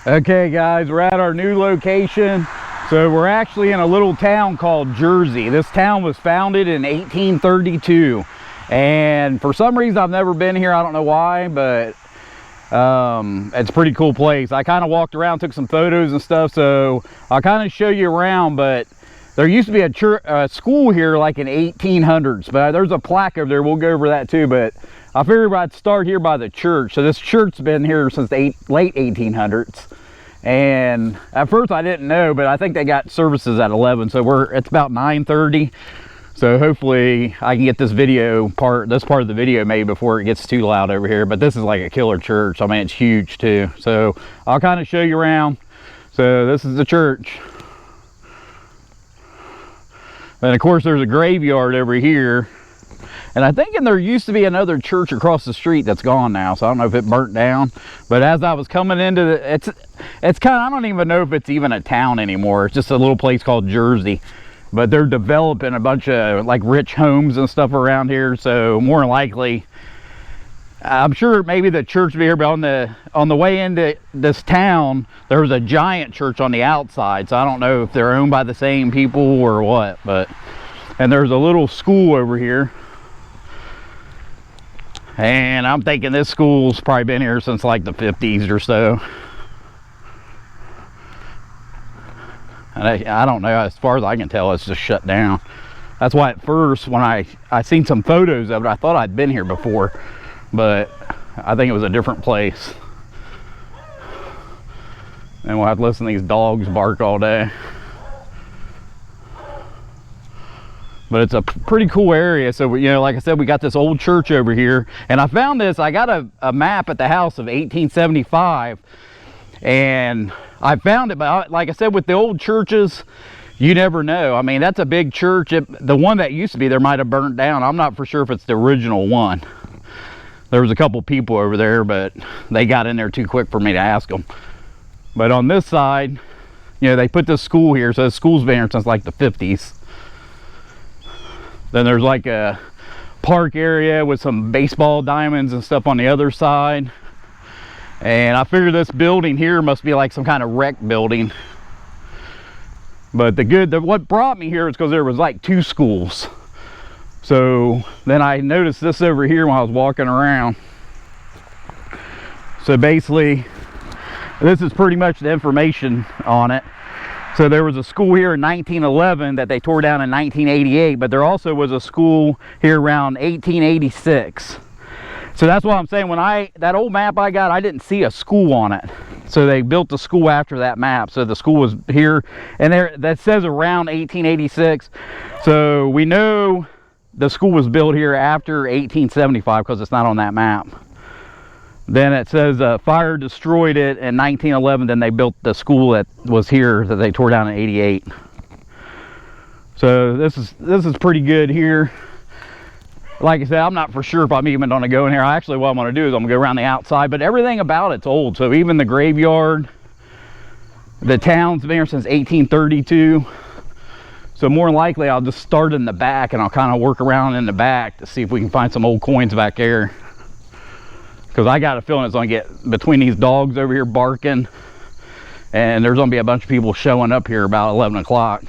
Okay guys, we're at our new location. So we're actually in a little town called Jersey. This town was founded in 1832. And for some reason I've never been here. I don't know why, but it's a pretty cool place. I kind of walked around, took some photos and stuff, so I'll kind of show you around. But there used to be a school here like in 1800s, but there's a plaque over there. We'll go over that too, but I figured I'd start here by the church. So this church's been here since the late 1800s. And at first I didn't know, but I think they got services at 11, so it's about 9:30. So hopefully I can get this part of the video made before it gets too loud over here. But this is like a killer church. I mean, it's huge too. So I'll kind of show you around. So this is the church. And of course there's a graveyard over here. And I think there used to be another church across the street that's gone now, so I don't know if it burnt down. But as I was coming into it's kind of, I don't even know if it's even a town anymore. It's just a little place called Jersey. But they're developing a bunch of like rich homes and stuff around here, so more than likely, I'm sure maybe the church will be here, but on the way into this town, there was a giant church on the outside, so I don't know if they're owned by the same people or what. And there's a little school over here. And I'm thinking this school's probably been here since like the 50s or so. And I don't know, as far as I can tell, it's just shut down. That's why at first, when I seen some photos of it, I thought I'd been here before, but I think it was a different place. And we'll have to listen to these dogs bark all day. But it's a pretty cool area. So, you know, like I said, we got this old church over here. And I found this, I got a map at the house of 1875. And I found it, but like I said, with the old churches, you never know. I mean, that's a big church. The one that used to be there might have burnt down. I'm not for sure if it's the original one. There was a couple people over there, but they got in there too quick for me to ask them. But on this side, you know, they put this school here. So the school's been here since like the 50s. Then there's like a park area with some baseball diamonds and stuff on the other side. And I figure this building here must be like some kind of rec building. But what brought me here is because there was like two schools. So then I noticed this over here when I was walking around. So basically, this is pretty much the information on it. So there was a school here in 1911 that they tore down in 1988, but there also was a school here around 1886. So that's what I'm saying. That old map I got, I didn't see a school on it. So they built the school after that map. So the school was here, and that says around 1886. So we know the school was built here after 1875 because it's not on that map. Then it says fire destroyed it in 1911. Then they built the school that was here that they tore down in 88. So this is pretty good here. Like I said, I'm not for sure if I'm even going to go in here. Actually, what I'm going to do is I'm going to go around the outside. But everything about it's old. So even the graveyard, the town's been here since 1832. So more than likely, I'll just start in the back and I'll kind of work around in the back to see if we can find some old coins back there. Because I got a feeling it's going to get between these dogs over here barking, and there's going to be a bunch of people showing up here about 11 o'clock.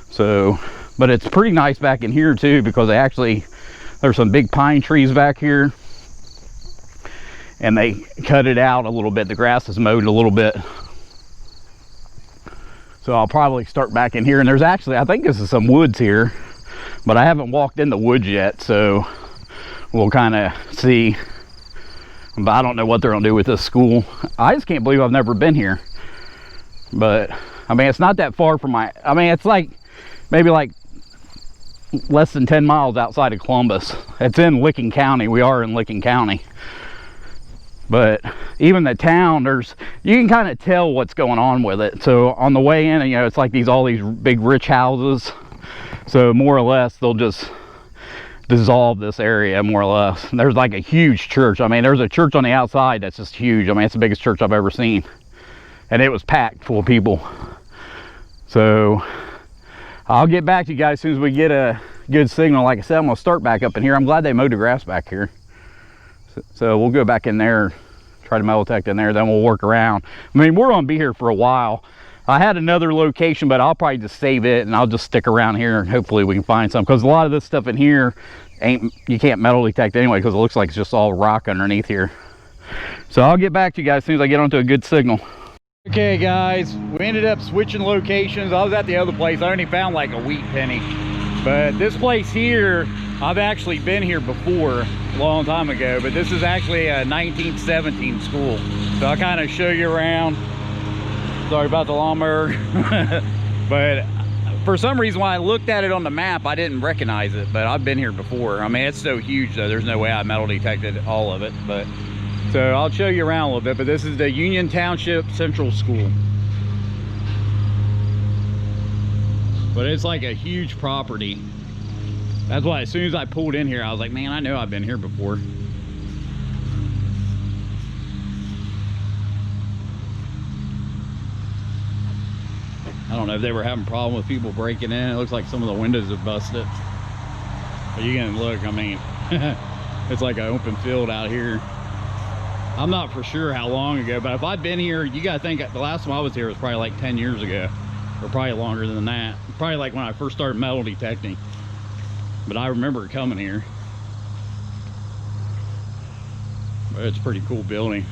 So, but it's pretty nice back in here too, because there's some big pine trees back here, and they cut it out a little bit. The grass is mowed a little bit. So I'll probably start back in here, and there's actually, I think this is some woods here, but I haven't walked in the woods yet, so we'll kind of see. But I don't know what they're gonna do with this school. I just can't believe I've never been here. But I mean, it's not that far from it's like maybe like less than 10 miles outside of Columbus. It's in Licking County. We are in Licking County. But even the town, you can kind of tell what's going on with it. So on the way in, you know, it's like all these big rich houses. So more or less, they'll just dissolve this area more or less. And there's like a huge church. I mean, there's a church on the outside that's just huge. I mean, it's the biggest church I've ever seen. And it was packed full of people. So I'll get back to you guys as soon as we get a good signal. Like I said, I'm gonna start back up in here. I'm glad they mowed the grass back here. So we'll go back in there, try to metal detect in there, then we'll work around. I mean, we're gonna be here for a while. I had another location, but I'll probably just save it and I'll just stick around here and hopefully we can find some, because a lot of this stuff in here you can't metal detect anyway, because it looks like it's just all rock underneath here. So I'll get back to you guys as soon as I get onto a good signal. Okay guys, we ended up switching locations. I was at the other place. I only found like a wheat penny, but this place here, I've actually been here before a long time ago, but this is actually a 1917 school. So I'll kind of show you around. Sorry about the lawnmower. But for some reason, when I looked at it on the map, I didn't recognize it, but I've been here before. I mean, it's so huge though, there's no way I metal detected all of it. But so I'll show you around a little bit, but this is the Union Township Central School. But it's like a huge property. That's why as soon as I pulled in here, I was like, man, I know I've been here before. I don't know if they were having a problem with people breaking in. It looks like some of the windows have busted. But you can look, I mean, it's like an open field out here. I'm not for sure how long ago, but if I'd been here, you gotta think the last time I was here was probably like 10 years ago, or probably longer than that. Probably like when I first started metal detecting. But I remember coming here. But it's a pretty cool building.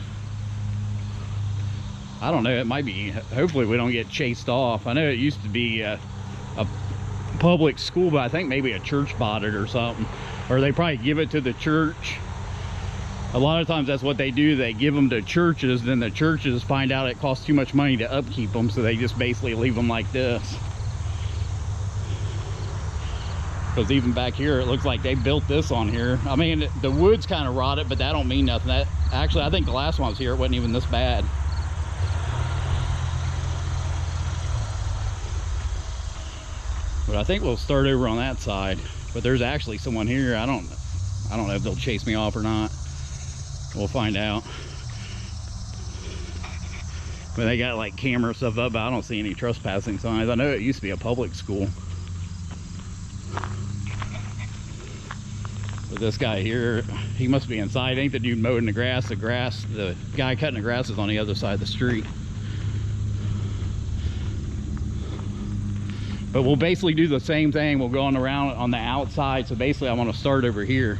I don't know, it might be, hopefully we don't get chased off. I know it used to be a public school, but I think maybe a church bought it or something. Or they probably give it to the church. A lot of times that's what they do. They give them to churches, then the churches find out it costs too much money to upkeep them, so they just basically leave them like this. Because even back here, it looks like they built this on here. I mean, the wood's kind of rotted, but that don't mean nothing. That actually, I think the last one I was here, it wasn't even this bad. But I think we'll start over on that side. But there's actually someone here. I don't know if they'll chase me off or not. We'll find out. But they got like camera stuff up, but I don't see any trespassing signs. I know it used to be a public school. But this guy here, he must be inside. Ain't the dude mowing the grass? The guy cutting the grass is on the other side of the street. But we'll basically do the same thing. We'll go on around on the outside. So basically I want to start over here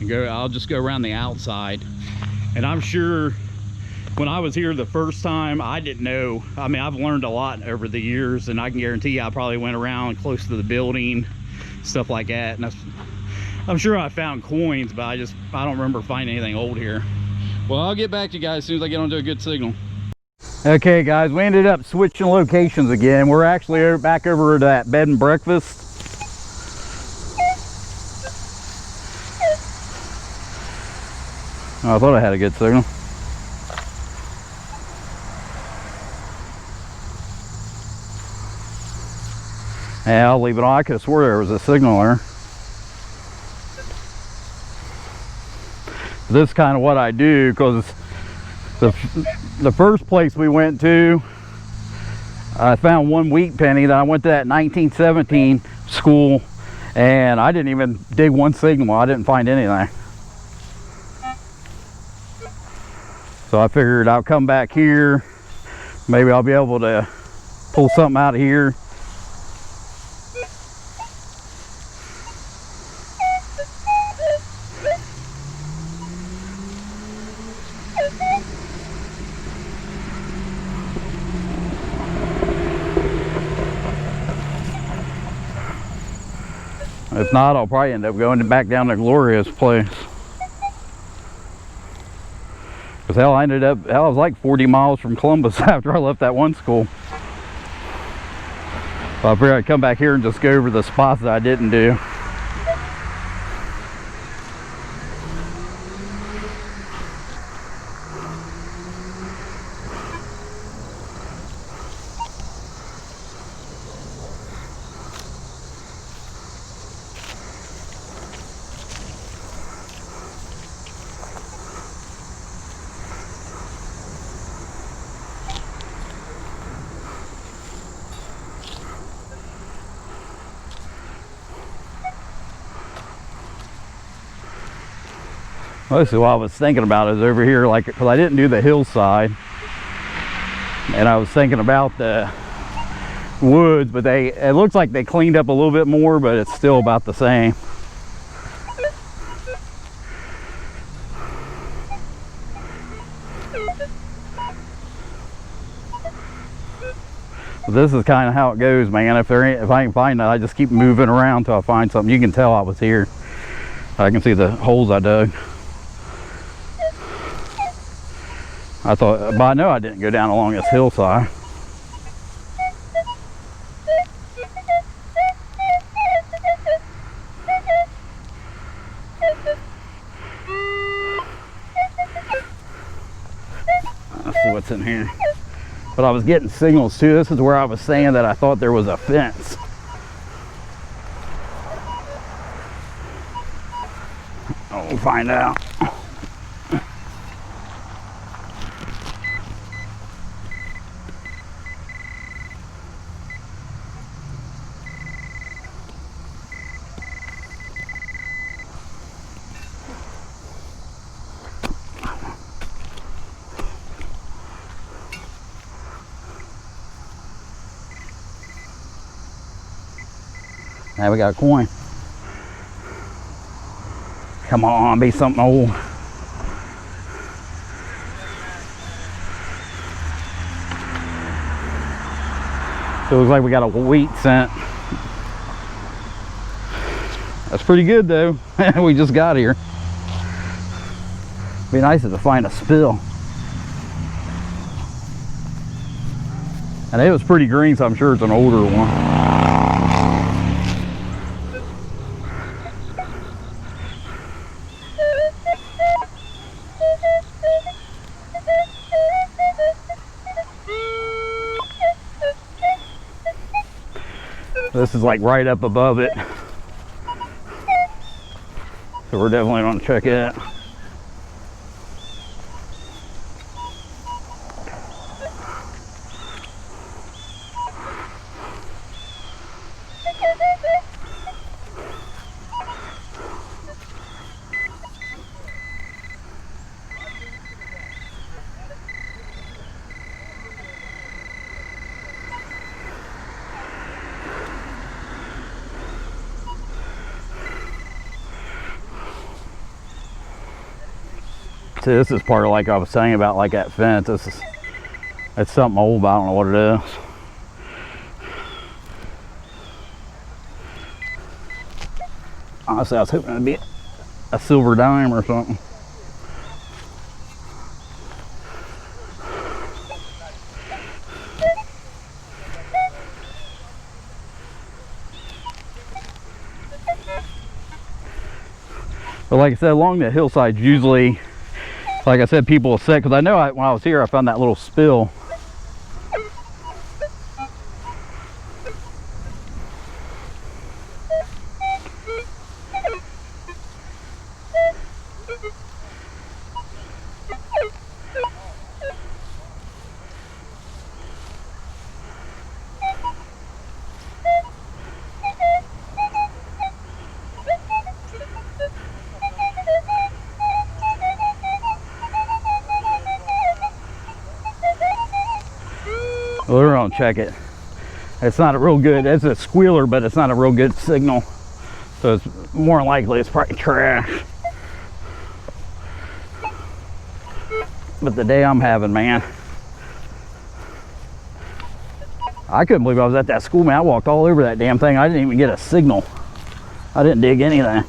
and go, I'll just go around the outside. And I'm sure when I was here the first time, I didn't know. I mean, I've learned a lot over the years, and I can guarantee you I probably went around close to the building, stuff like that. And I'm sure I found coins, but I don't remember finding anything old here. Well, I'll get back to you guys as soon as I get onto a good signal. Okay guys, we ended up switching locations again. We're actually back over to that bed and breakfast. Oh, I thought I had a good signal. Yeah, I'll leave it on. I could have swore there was a signal there. This is kind of what I do, because the first place we went to, I found one wheat penny. That I went to that 1917 school, and I didn't even dig one signal. I didn't find anything. So I figured I'll come back here. Maybe I'll be able to pull something out of here. If not, I'll probably end up going back down to Gloria's place. Because hell, I was like 40 miles from Columbus after I left that one school. So I figured I'd come back here and just go over the spots that I didn't do. Mostly what I was thinking about is over here, like, because I didn't do the hillside, and I was thinking about the woods, but it looks like they cleaned up a little bit more, but it's still about the same. But this is kind of how it goes, man. If I can find it, I just keep moving around until I find something. You can tell I was here. I can see the holes I dug. I thought, but I know I didn't go down along this hillside. Let's see what's in here. But I was getting signals too. This is where I was saying that I thought there was a fence. Oh, we'll find out. Now we got a coin. Come on, be something old. So it looks like we got a wheat cent. That's pretty good though. We just got here. Be nice to find a spill. And it was pretty green, so I'm sure it's an older one. This is like right up above it. So we're definitely going to check it. See, this is part of, like I was saying about like that fence. It's something old, but I don't know what it is. Honestly, I was hoping it'd be a silver dime or something. But like I said, along the hillsides, usually, like I said, people will say, because I know when I was here, I found that little spill. Well, we're gonna check it. It's not a real good, it's a squealer, but it's not a real good signal. So it's more likely it's probably trash. But the day I'm having, man, I couldn't believe I was at that school, man. I walked all over that damn thing. I didn't even get a signal. I didn't dig anything.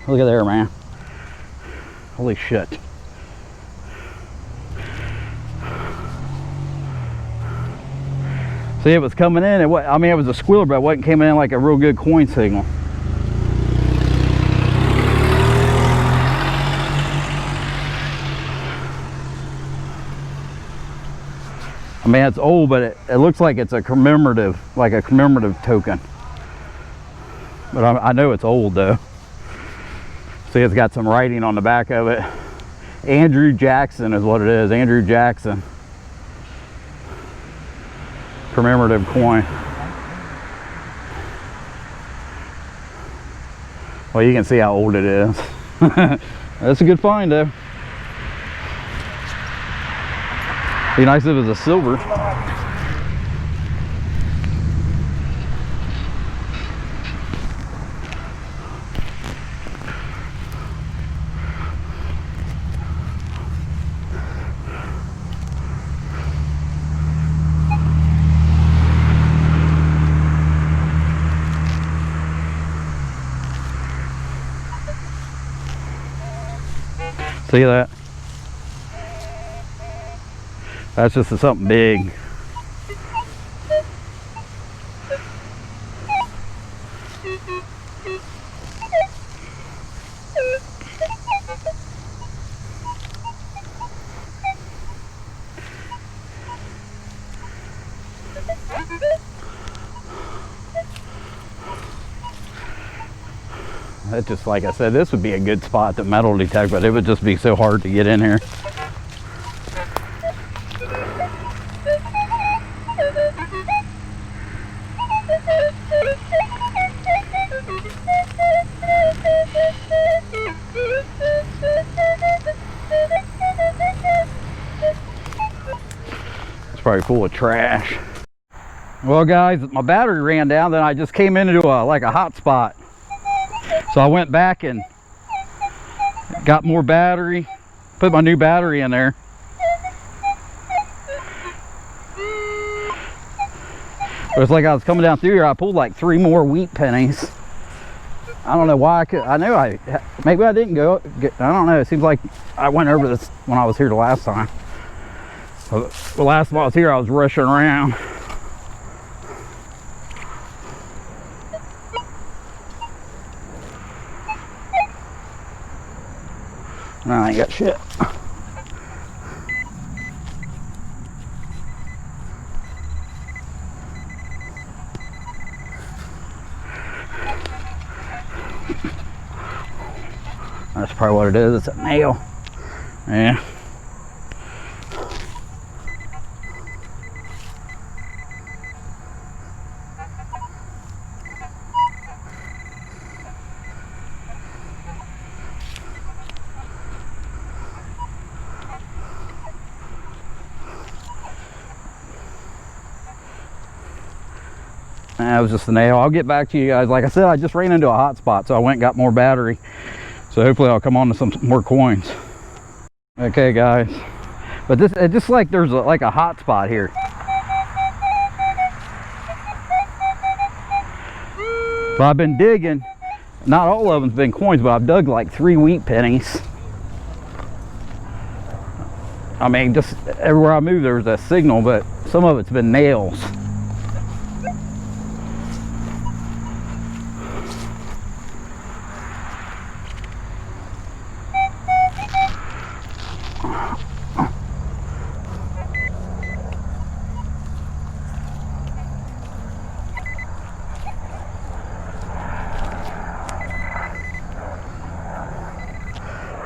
Look at there, man. Holy shit. See, it was coming in. I mean, it was a squealer, but it wasn't coming in like a real good coin signal. I mean, it's old, but it looks like it's a commemorative, like a commemorative token. But I know it's old though. See, it's got some writing on the back of it. Andrew Jackson is what it is. Andrew Jackson. Commemorative coin. Well, you can see how old it is. That's a good find though. Be nice if it was a silver. See that? That's just something big. That's just, like I said, this would be a good spot to metal detect, but it would just be so hard to get in here. It's probably full of trash. Well guys, my battery ran down, then I just came into like a hot spot. So I went back and got more battery, put my new battery in there. It was like I was coming down through here, I pulled like 3 more wheat pennies. I don't know why I could, maybe I didn't go, I don't know, it seems like I went over this when I was here the last time. The last time I was here, I was rushing around. I ain't got shit. That's probably what it is. It's a nail. Yeah. That was just a nail. I'll get back to you guys. Like I said, I just ran into a hot spot, so I went and got more battery. So hopefully I'll come on to some more coins. Okay guys, but this, it's just like there's like a hot spot here. So I've been digging. Not all of them's been coins, but I've dug like 3 wheat pennies. I mean, just everywhere I move there was a signal, but some of it's been nails.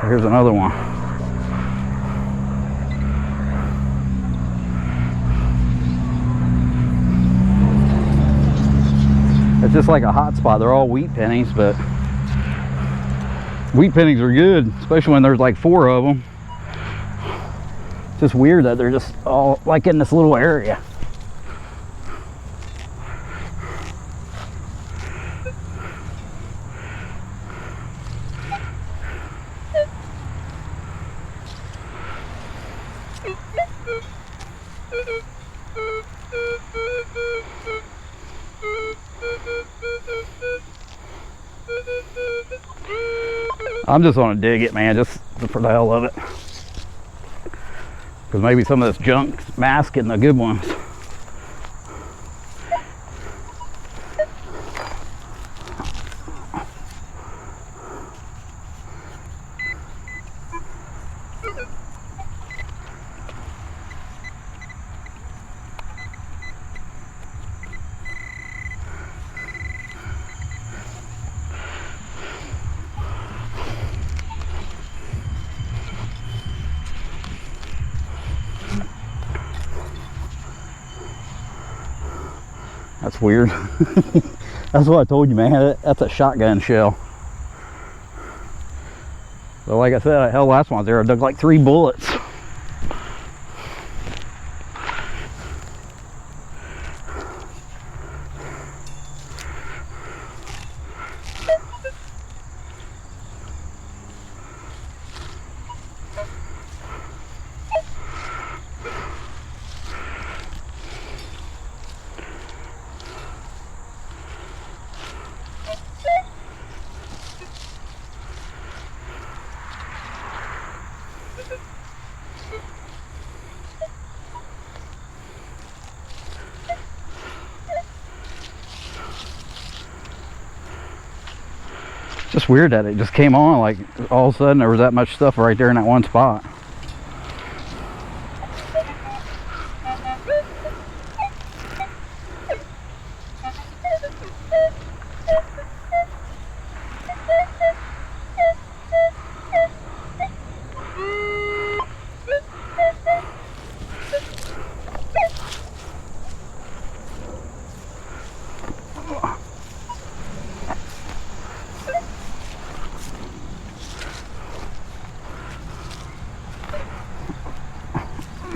Here's another one. It's just like a hot spot. They're all wheat pennies, but wheat pennies are good, especially when there's like 4 of them. It's just weird that they're just all like in this little area. I'm just gonna dig it, man, just for the hell of it. Because maybe some of this junk's masking the good ones. That's weird. That's what I told you, man. That's a shotgun shell. So like I said, hell, last one there, I dug like 3 bullets. Just weird that it just came on, like all of a sudden there was that much stuff right there in that one spot.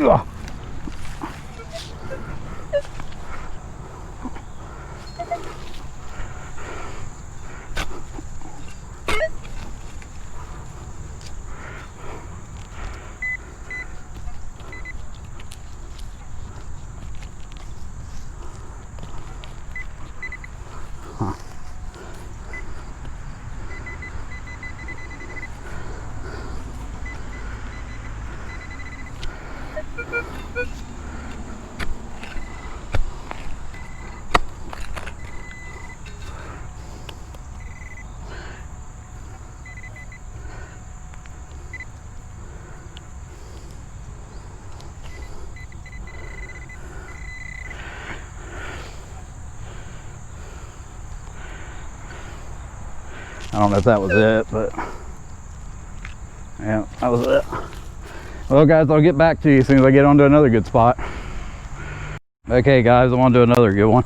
Ugh. I don't know if that was it, but yeah, that was it. Well guys, I'll get back to you as soon as I get onto another good spot. Okay guys, I'm on to another good one.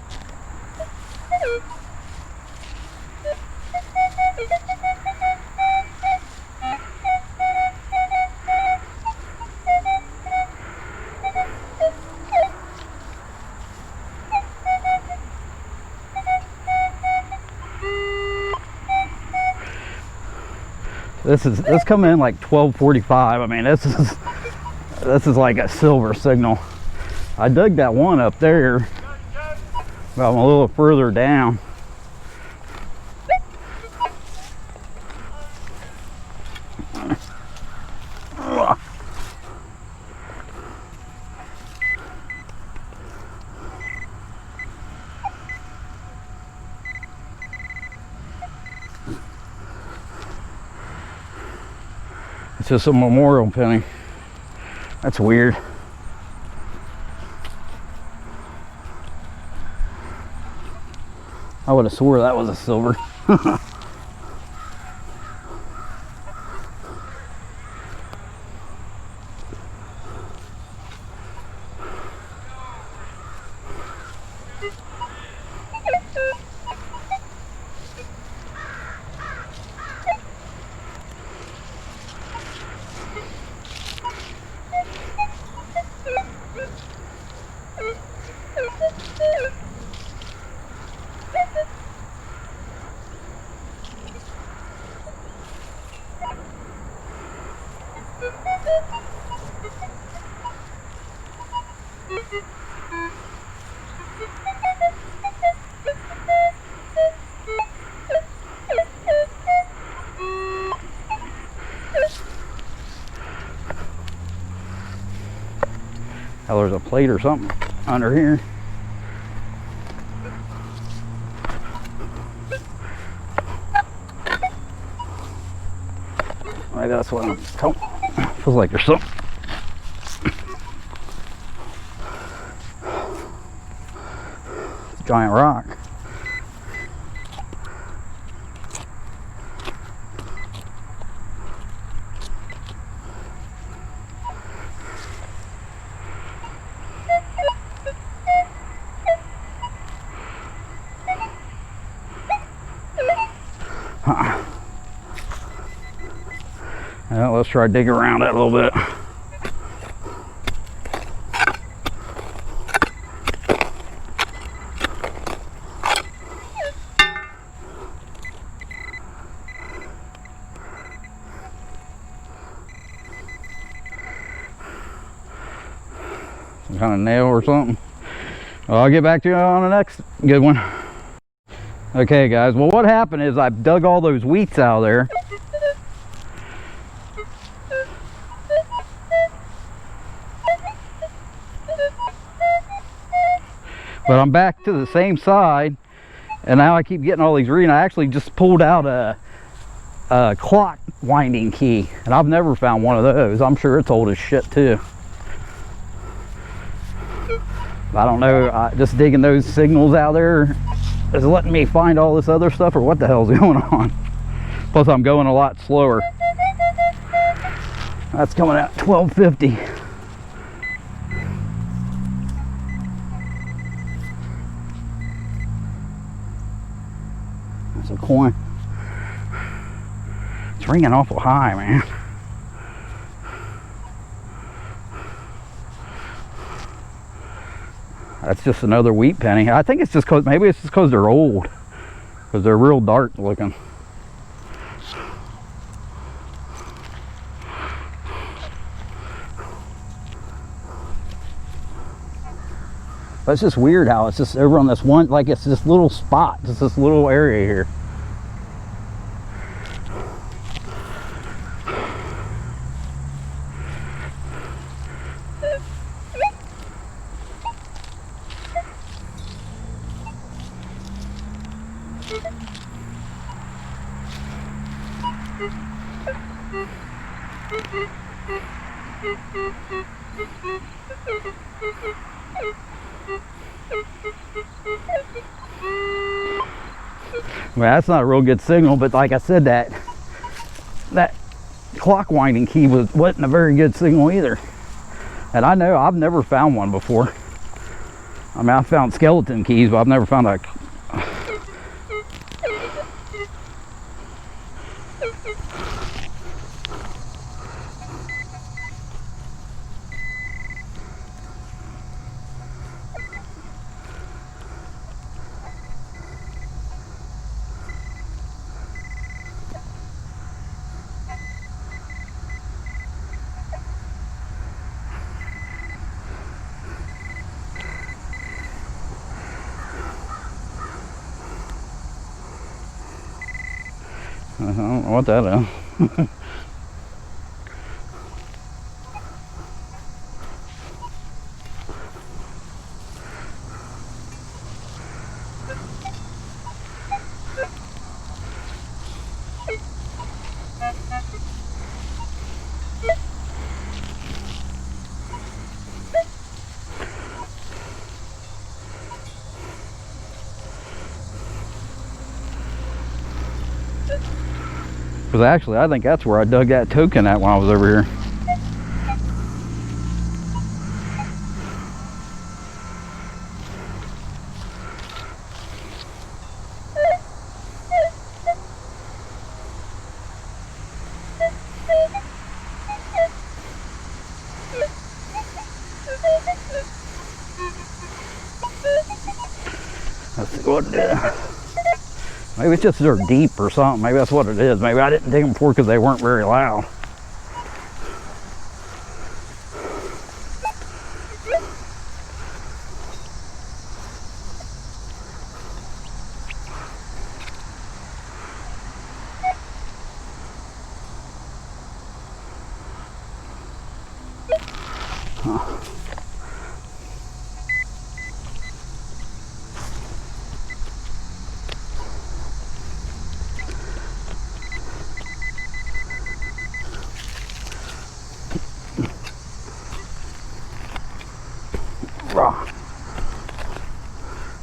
This coming in like 12:45. I mean, this is like a silver signal. I dug that one up there, but I'm a little further down. It's just a memorial penny. That's weird. I would have swore that was a silver. Hell, there's a plate or something under here. Maybe that's what I'm telling. Feels like there's something. It's a giant rock. Well, let's try to dig around it a little bit. Some kind of nail or something. Well, I'll get back to you on the next good one. Okay guys, well what happened is I dug all those wheats out of there. But I'm back to the same side, and now I keep getting all these readings. I actually just pulled out a clock winding key, and I've never found one of those. I'm sure it's old as shit too. I don't know, just digging those signals out there is letting me find all this other stuff, or what the hell's going on. Plus I'm going a lot slower. That's coming out 1250. That's a coin. It's ringing awful high, man. That's just another wheat penny. I think it's just because, maybe it's just because they're old, because they're real dark looking. But it's just weird how it's just over on this one, like it's this little spot, just this little area here. Well, that's not a real good signal, but like I said, that clock winding key wasn't a very good signal either. And I know I've never found one before. I mean, I've found skeleton keys, but I've never found a... I don't know what that is. Because actually, I think that's where I dug that token at when I was over here. Let's see what it is. Maybe it's just they're deep or something. Maybe that's what it is. Maybe I didn't dig them before because they weren't very loud. Huh.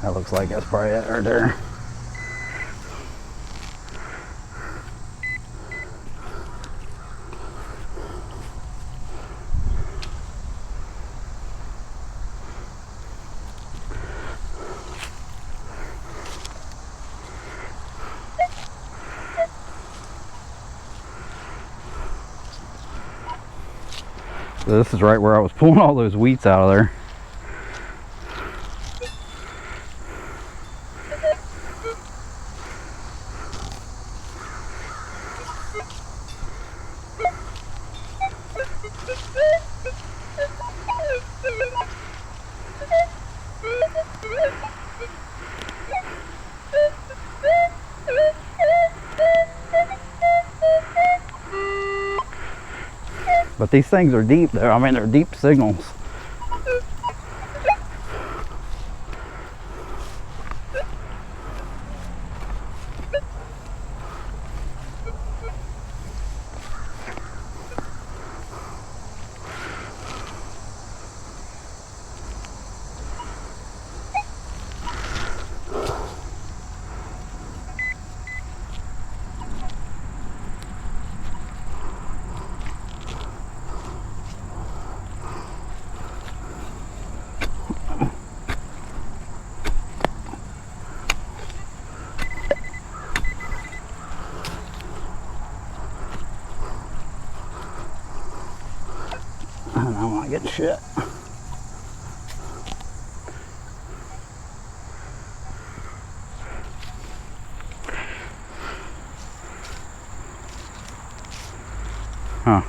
That looks like that's probably it right there. So this is right where I was pulling all those wheats out of there. But these things are deep though. I mean, they're deep signals. And I'm not getting shit. Huh.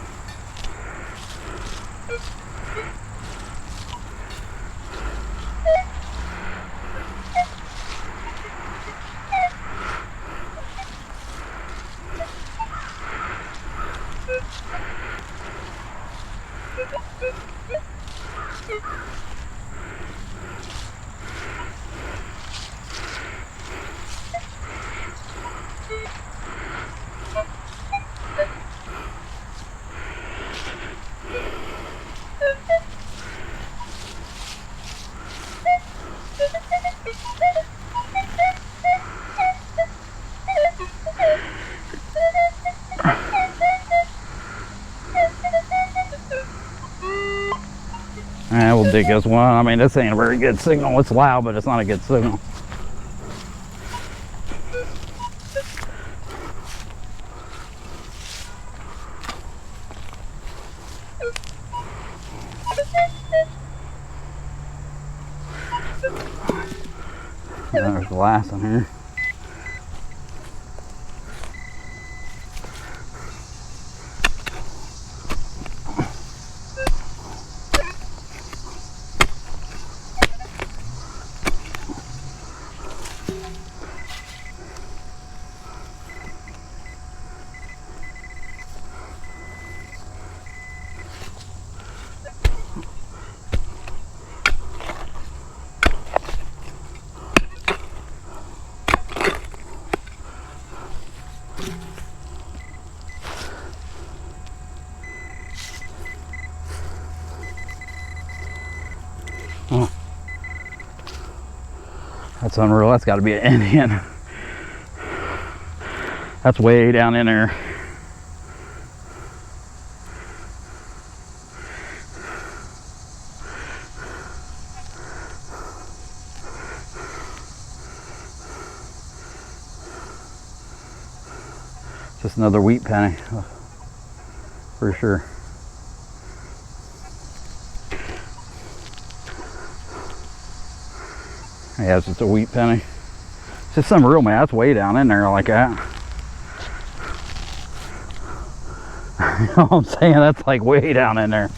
And we'll dig this one. I mean, this ain't a very good signal. It's loud, but it's not a good signal. There's glass in here. Oh. That's unreal. That's got to be an Indian. That's way down in there. Just another wheat penny, for sure. Yeah, it's just a wheat penny. It's just some real, man. That's way down in there like that. You know what I'm saying? That's like way down in there.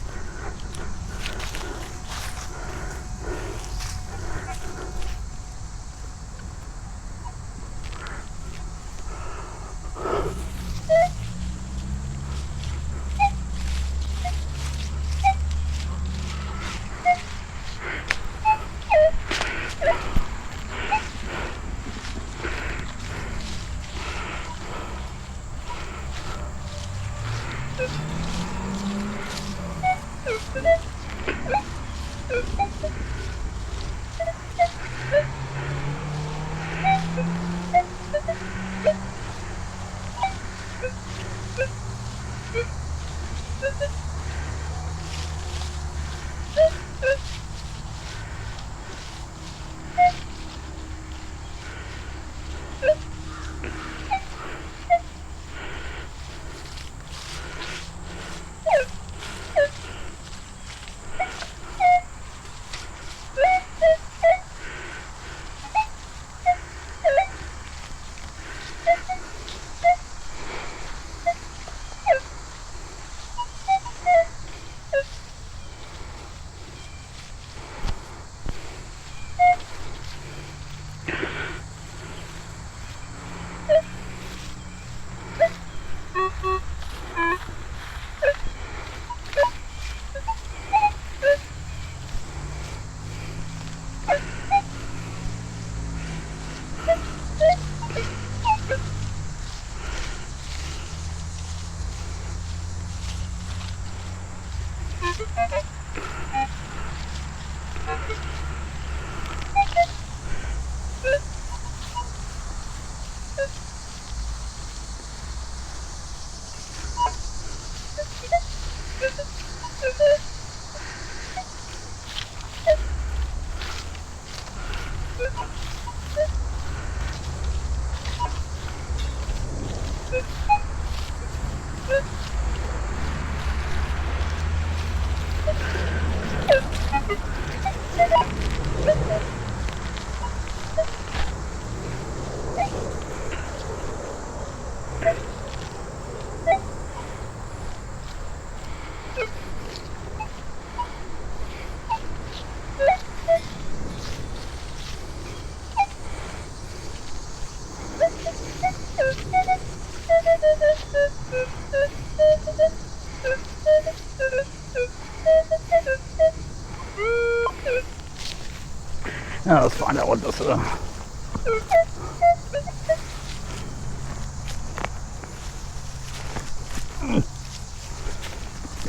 find out what this is.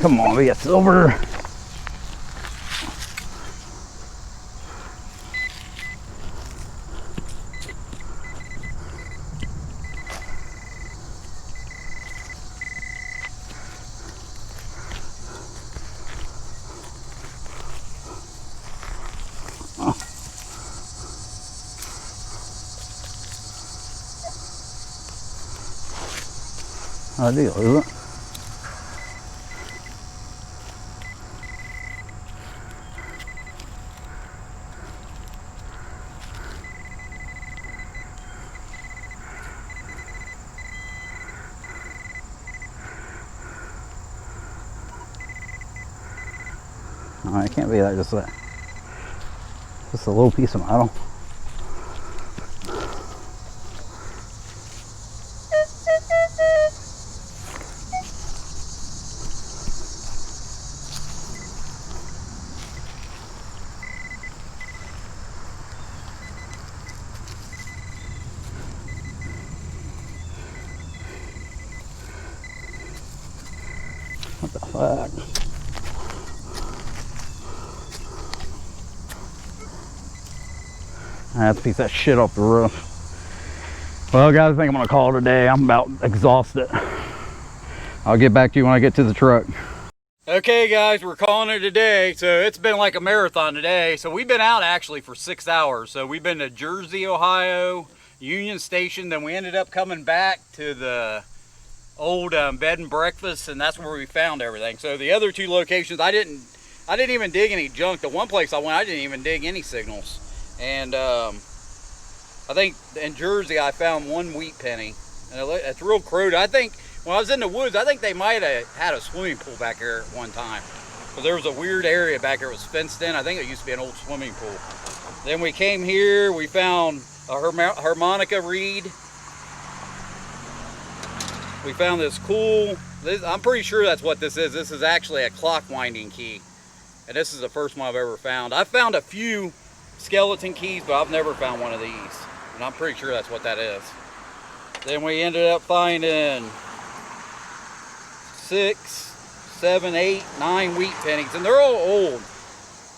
Come on, be a silver. I do, isn't it? Oh, it can't be that, just a little piece of metal. What the fuck? I have to piece that shit off the roof. Well, guys, I think I'm gonna call it a day. I'm about exhausted. I'll get back to you when I get to the truck. Okay, guys, we're calling it a day. So it's been like a marathon today. So we've been out actually for 6 hours. So we've been to Jersey, Ohio, Union Station. Then we ended up coming back to the old bed and breakfast, and that's where we found everything. So the other two locations, I didn't even dig any junk. The one place I went, I didn't even dig any signals. And I think in Jersey I found one wheat penny, and it's real crude. I think when I was in the woods, I think they might have had a swimming pool back here at one time, because there was a weird area back there. It was fenced in. I think it used to be an old swimming pool. Then we came here, we found a harmonica reed. We found this cool, I'm pretty sure that's what this is. This is actually a clock winding key, and this is the first one I've ever found. I've found a few skeleton keys, but I've never found one of these, and I'm pretty sure that's what that is. Then we ended up finding 6, 7, 8, 9 wheat pennies, and they're all old.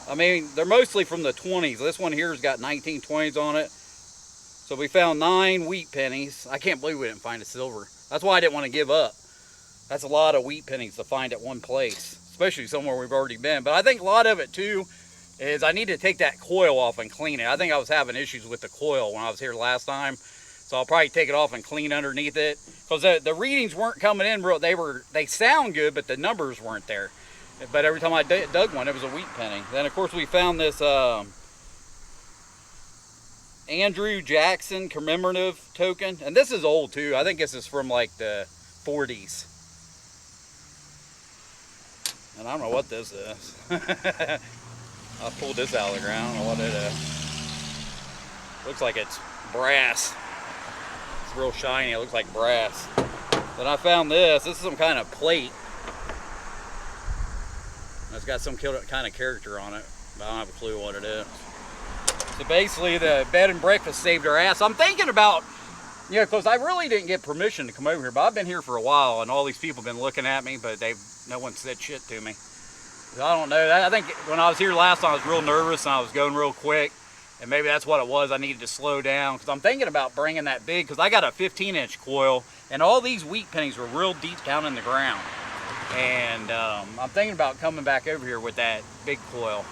I mean, they're mostly from the 20s. This one here's got 1920s on it. So we found 9 wheat pennies. I can't believe we didn't find a silver. That's why I didn't want to give up. That's a lot of wheat pennies to find at one place, especially somewhere we've already been. But I think a lot of it too is I need to take that coil off and clean it. I think I was having issues with the coil when I was here last time. So I'll probably take it off and clean underneath it, because the readings weren't coming in real. They sound good, but the numbers weren't there. But every time I dug one, it was a wheat penny. Then of course we found this Andrew Jackson commemorative token, and this is old too. I think this is from like the 40s, and I don't know what this is. I pulled this out of the ground. I don't know what it is. Looks like it's brass. It's real shiny. It looks like brass. Then I found this. This is some kind of plate. It's got some kind of character on it, but I don't have a clue what it is. So basically the bed and breakfast saved our ass. I'm thinking about, because I really didn't get permission to come over here, but I've been here for a while, and all these people have been looking at me, but no one said shit to me. So I don't know. I think when I was here last time, I was real nervous and I was going real quick, and maybe that's what it was. I needed to slow down, because I'm thinking about bringing that big, because I got a 15-inch coil, and all these wheat pennies were real deep down in the ground. And I'm thinking about coming back over here with that big coil.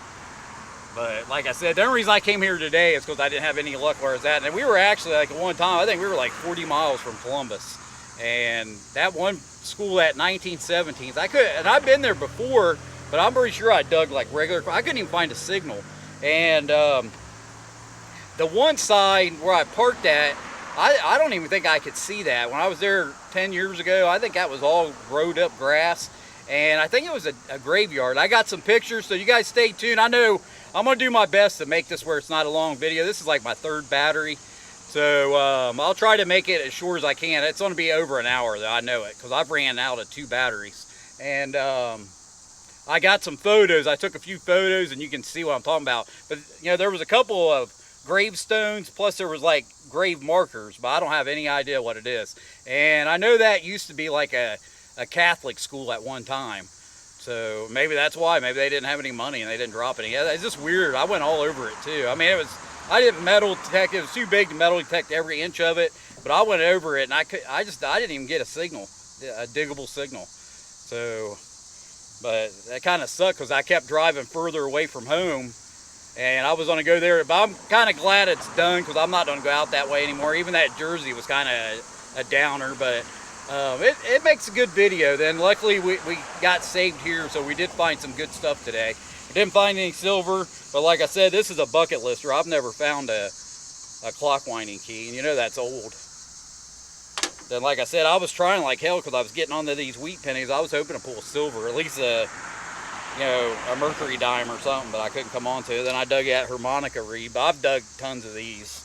But like I said, the only reason I came here today is because I didn't have any luck where it's at. And we were actually, like, at one time, I think we were like 40 miles from Columbus. And that one school at 1917s, and I've been there before, but I'm pretty sure I dug like regular. I couldn't even find a signal. And the one side where I parked at, I don't even think I could see that. When I was there 10 years ago, I think that was all growed up grass. And I think it was a graveyard. I got some pictures, so you guys stay tuned. I know I'm gonna do my best to make this where it's not a long video. This is like my 3rd battery. So I'll try to make it as short as I can. It's gonna be over an hour though, I know it, because I've ran out of 2 batteries. And I got some photos. I took a few photos and you can see what I'm talking about. But there was a couple of gravestones, plus there was like grave markers, but I don't have any idea what it is. And I know that used to be like a Catholic school at one time. So maybe that's why. Maybe they didn't have any money and they didn't drop any. It's just weird. I went all over it too. I mean, I didn't metal detect. It was too big to metal detect every inch of it. But I went over it and I didn't even get a signal, a diggable signal. So, but that kind of sucked because I kept driving further away from home. And I was going to go there, but I'm kind of glad it's done because I'm not going to go out that way anymore. Even that Jersey was kind of a downer, but it makes a good video. Then luckily we got saved here, so we did find some good stuff today. We didn't find any silver, but like I said, this is a bucket lister. I've never found a clock winding key, and you know that's old. Then like I said, I was trying like hell because I was getting onto these wheat pennies. I was hoping to pull silver, at least a mercury dime or something, but I couldn't come onto it. Then I dug that harmonica reed, but I've dug tons of these,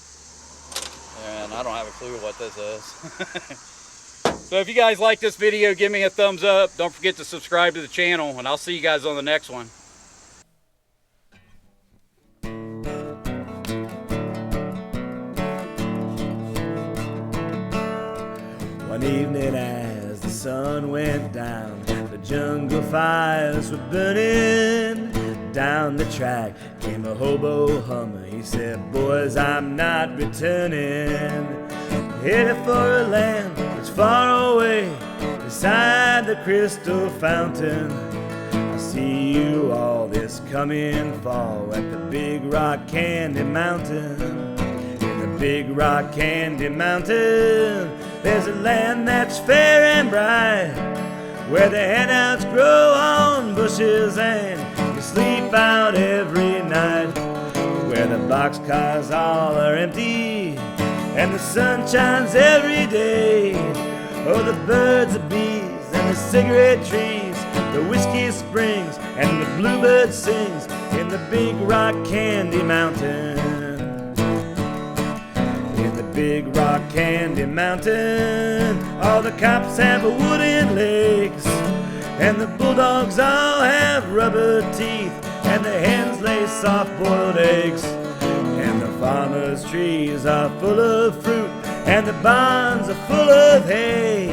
and I don't have a clue what this is. So if you guys like this video, give me a thumbs up. Don't forget to subscribe to the channel, and I'll see you guys on the next one. One evening as the sun went down, the jungle fires were burning. Down the track came a hobo hummer. He said, boys, I'm not returning. Headed for a land that's far away, beside the crystal fountain. I see you all this coming fall at the Big Rock Candy Mountain. In the Big Rock Candy Mountain, there's a land that's fair and bright, where the handouts grow on bushes and you sleep out every night, where the boxcars all are empty and the sun shines every day. Oh, the birds, the bees, and the cigarette trees, the whiskey springs, and the bluebird sings in the Big Rock Candy Mountain. In the Big Rock Candy Mountain, all the cops have wooden legs, and the bulldogs all have rubber teeth, and the hens lay soft-boiled eggs, and the farmers' trees are full of fruit, and the barns are full of hay.